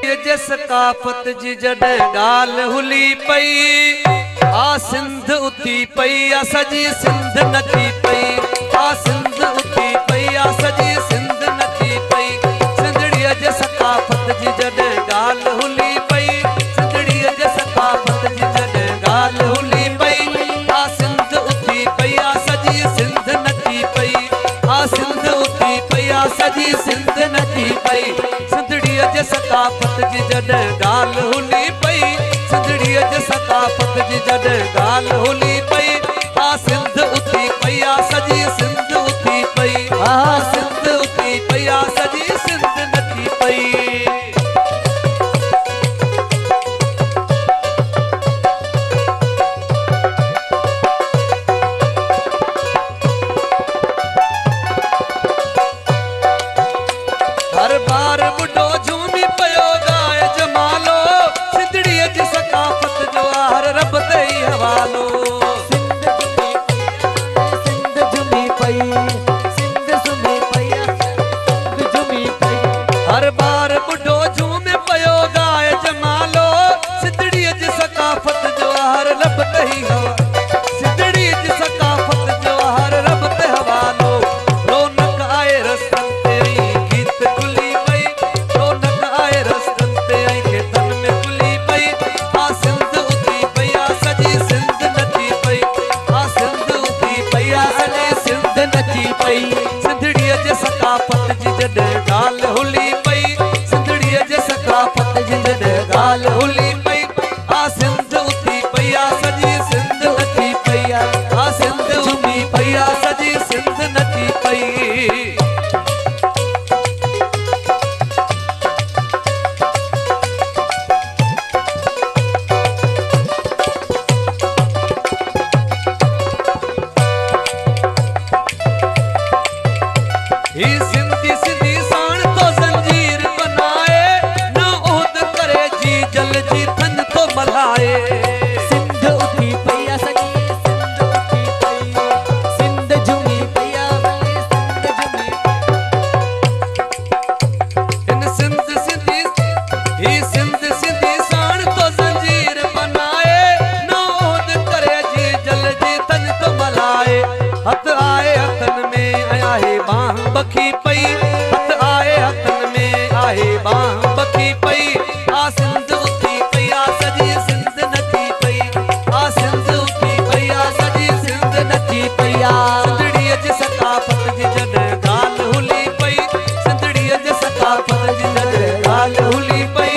सिंधड़ीअ जे सकाफ़त जी जॾहिं ॻाल्हि हुली पई आ सिंध उथी पई आ सॼी सिंध नची पई आ सिंध उथी पई आ सॼी सिंध नची पई सिंधड़ीअ जे सकाफ़त जी जॾहिं ॻाल्हि हुली पई सिंधड़ीअ जे सकाफ़त जी जॾहिं ॻाल्हि हुली पई आ सिंध उथी पई आ सॼी सिंध नची पई आ सिंध उथी पई आ सॼी सिंध नची पई सिंधड़ीअ जे सकाफ़त जी जॾहिं ॻाल्हि हुली पई सिंधड़ीअ जे सकाफ़त जी जॾहिं ॻाल्हि हुली पई आ सिंध उथी पई आ सॼी सिंध उथी पई आ सिंध उथी पई आ सॼी सिंध नची पई हर बार बुढ़ो झूमी पयो गाए जमालो सिंधड़ीअ जी सकाफ़त जो हर रब ते ही हवालो सिंध झूमी पई सिंध झूमी पई सिंध झूमी पई हर बार बुढ़ो झूमे पयो गाए जमालो सिंधड़ीअ जी सकाफ़त जो हर रब ते ही सिंधड़ीअ जी सकाफ़त जो हर रब ते हवालो रौनक आए रस्तन ते गीत खुली पई रौनक आए रस्तन ते खेतन में खुली पई आ सिंध उथी पई आ सॼी सिंध नची पई आ सिंध उथी पई आ सॼी सिंध नची पई सिंधड़ीअ जे सकाफ़त जी जॾहिं ॻाल्हि हुली पई सिंधड़ीअ जे सकाफ़त जी जॾहिं ॻाल्हि हुली पई आ सिंध उथी पई आ सॼी सिंध नची पई आ सिंध उथी पई आ सॼी सिंध नची पई ही सिंधी सिंधी साण तो जंजीर बनाए न ओहद करे जी जल जी थन तो मल्हाए सिंध उथी पई आ सॼी सिंध उथी पई सिंध झूमी पई आ सॼी सिंध झूमी इन सिंध सिंधी ही सिंध सिंधी साण तो जंजीर बनाए न ओहद करे जी जल जी थन तो मल्हाए हथ आए हथन में आहे बाह बखी पई हथ आए हथन में आहे बाह बखी पई आ सिंध उथी पई आ सॼी सिंध नची पई आ सिंध उथी पई आ सॼी सिंध नची पई आ सिंधड़ीअ जी सकाफ़त जी जॾहिं ॻाल्हि हुली पई सिंधड़ीअ जी सकाफ़त जी जॾहिं ॻाल्हि हुली पई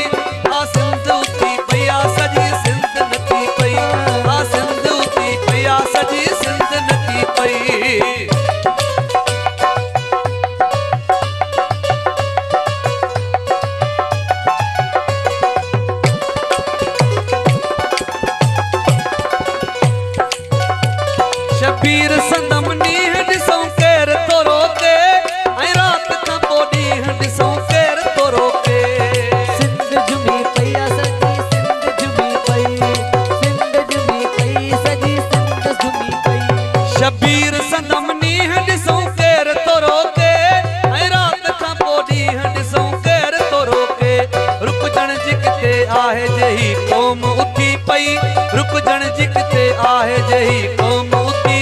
आ सिंध उथी पई आ सॼी सिंध नची पई आ सिंध उथी पई आ सॼी सिंध नची पई शबीर संदम नीह ॾिसूं केर तो रोके ऐं राति खां पोइ ॾींहं ॾिसूं केर तो रोके सिंध झूमी पई आ सॼी सिंध झूमी पई सिंध झूमी पई सॼी सिंध झूमी पई शबीर संदम नीह ॾिसूं केर तो रोके ऐं राति खां पोइ ॾींहं ॾिसूं केर तो रोके रुकजण जी किथे आहे जही क़ौम उथी पई रुकजण जी किथे आहे जही क़ौम उथी